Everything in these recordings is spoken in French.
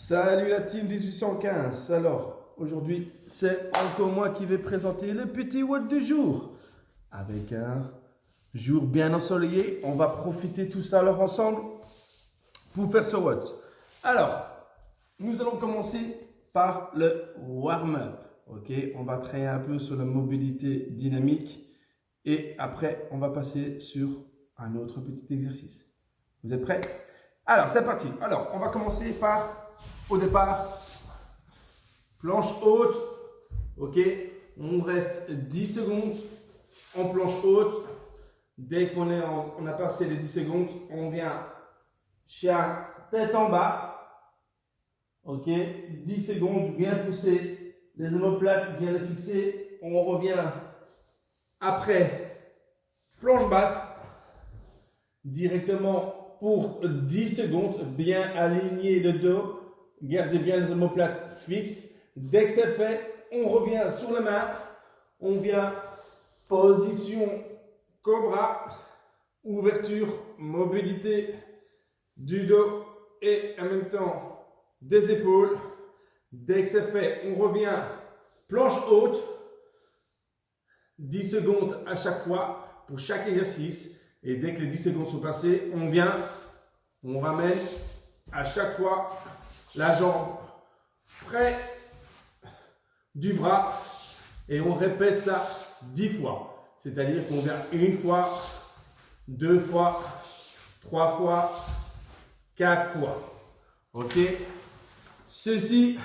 Salut la team 1815. Alors, aujourd'hui, c'est encore moi qui vais présenter le petit WOD du jour. Avec un jour bien ensoleillé, on va profiter tout ça alors ensemble pour faire ce WOD. Alors, nous allons commencer par le warm-up. Ok, on va travailler un peu sur la mobilité dynamique et après, on va passer sur un autre petit exercice. Vous êtes prêts? Alors, c'est parti. Alors, on va commencer par, au départ, planche haute. Ok, on reste 10 secondes en planche haute. Dès qu'on on a passé les 10 secondes, on vient chien tête en bas. Ok, 10 secondes, bien pousser les omoplates, bien les fixer. On revient après planche basse directement pour 10 secondes, bien aligner le dos, gardez bien les omoplates fixes. Dès que c'est fait, on revient sur les mains, on vient position cobra, ouverture, mobilité du dos et en même temps des épaules. Dès que c'est fait, on revient planche haute, 10 secondes à chaque fois pour chaque exercice. Et dès que les 10 secondes sont passées, on vient, on ramène à chaque fois la jambe près du bras et on répète ça 10 fois. C'est-à-dire qu'on vient une fois, 2 fois, 3 fois, 4 fois. Ok? Ceci,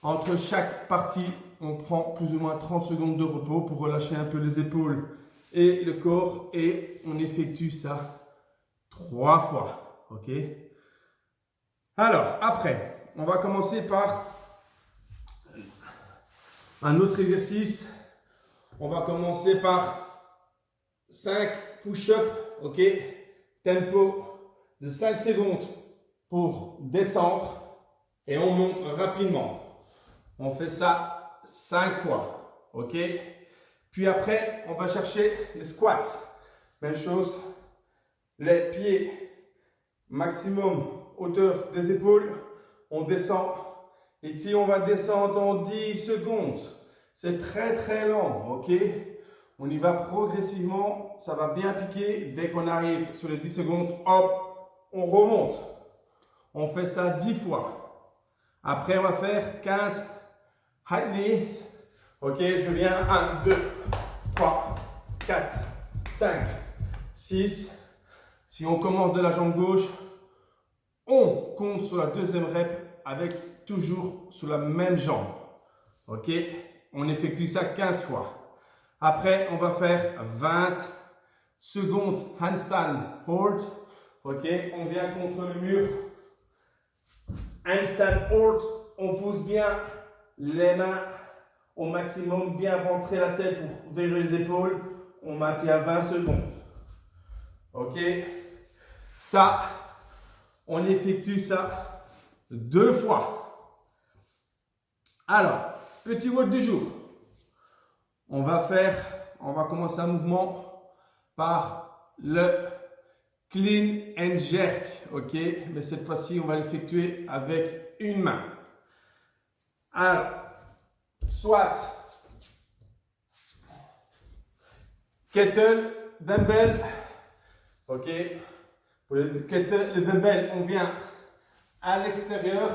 entre chaque partie, on prend plus ou moins 30 secondes de repos pour relâcher un peu les épaules et le corps et on effectue ça 3 fois. Ok? Alors, après, on va commencer par un autre exercice. On va commencer par 5 push-ups. Ok? Tempo de 5 secondes pour descendre et on monte rapidement. On fait ça 5 fois. Ok? Puis après, on va chercher les squats. Même chose, les pieds maximum hauteur des épaules. On descend. Ici, on va descendre en 10 secondes. C'est très très lent. Ok? On y va progressivement. Ça va bien piquer. Dès qu'on arrive sur les 10 secondes, hop, on remonte. On fait ça 10 fois. Après, on va faire 15 high knees. Ok, je viens 1, 2, 3, 4, 5, 6. Si on commence de la jambe gauche, on compte sur la deuxième rep avec toujours sur la même jambe. Ok, on effectue ça 15 fois. Après, on va faire 20 secondes handstand hold. Ok, on vient contre le mur. Handstand hold, on pousse bien les mains au maximum, bien rentrer la tête pour verrouiller les épaules. On maintient 20 secondes. Ok? Ça, on effectue ça 2 fois. Alors, petit WOD du jour. On va commencer un mouvement par le clean and jerk. Ok? Mais cette fois-ci, on va l'effectuer avec une main. Alors, soit kettle, dumbbell. Ok. Pour le kettle, le dumbbell, on vient à l'extérieur.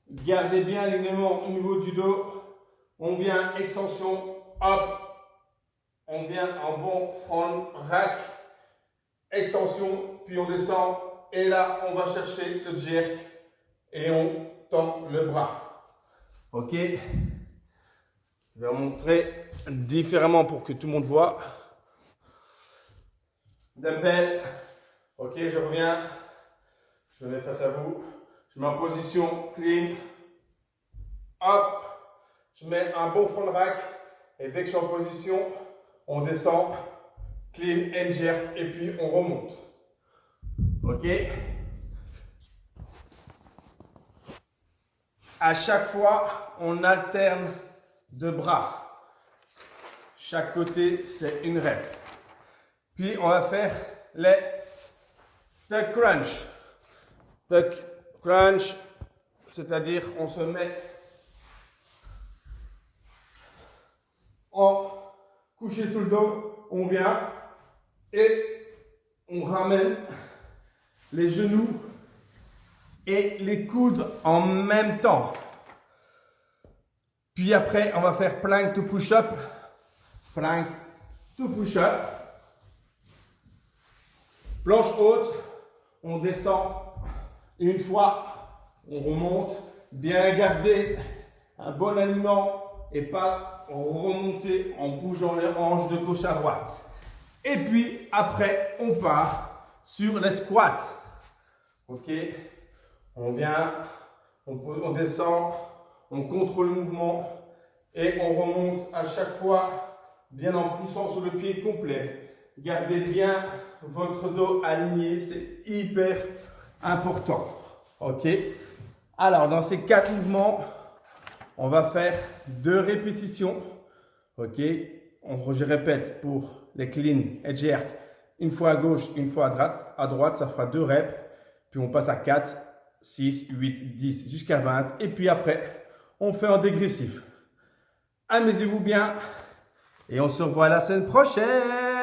Gardez bien l'alignement au niveau du dos. On vient extension, hop. On vient en bon front rack. Extension, puis on descend. Et là, on va chercher le jerk. Et on tend le bras. Ok. Je vais vous montrer différemment pour que tout le monde voit. Dumbbell. Ok, je reviens. Je me mets face à vous. Je mets en position clean. Hop. Je mets un bon front rack. Et dès que je suis en position, on descend. Clean and jerk. Et puis on remonte. Ok. À chaque fois, on alterne de bras. Chaque côté, c'est une rep. Puis, on va faire les tuck crunch. Tuck crunch. c'est-à-dire on se met en couché sur le dos, on vient et on ramène les genoux et les coudes en même temps. Puis après, on va faire plank to push-up. Plank to push-up. Planche haute, on descend. Une fois, on remonte. Bien garder un bon alignement et pas remonter en bougeant les hanches de gauche à droite. Et puis après, on part sur les squats. Ok, on vient, on descend, on contrôle le mouvement et on remonte à chaque fois, bien en poussant sur le pied complet. Gardez bien votre dos aligné, c'est hyper important. Ok, alors dans ces 4 mouvements, on va faire 2 répétitions. Ok, je répète pour les clean et jerk, une fois à gauche, une fois à droite, ça fera 2 reps. Puis on passe à 4, 6, 8, 10 jusqu'à 20. Et puis après, on fait en dégressif. Amusez-vous bien et on se revoit la semaine prochaine.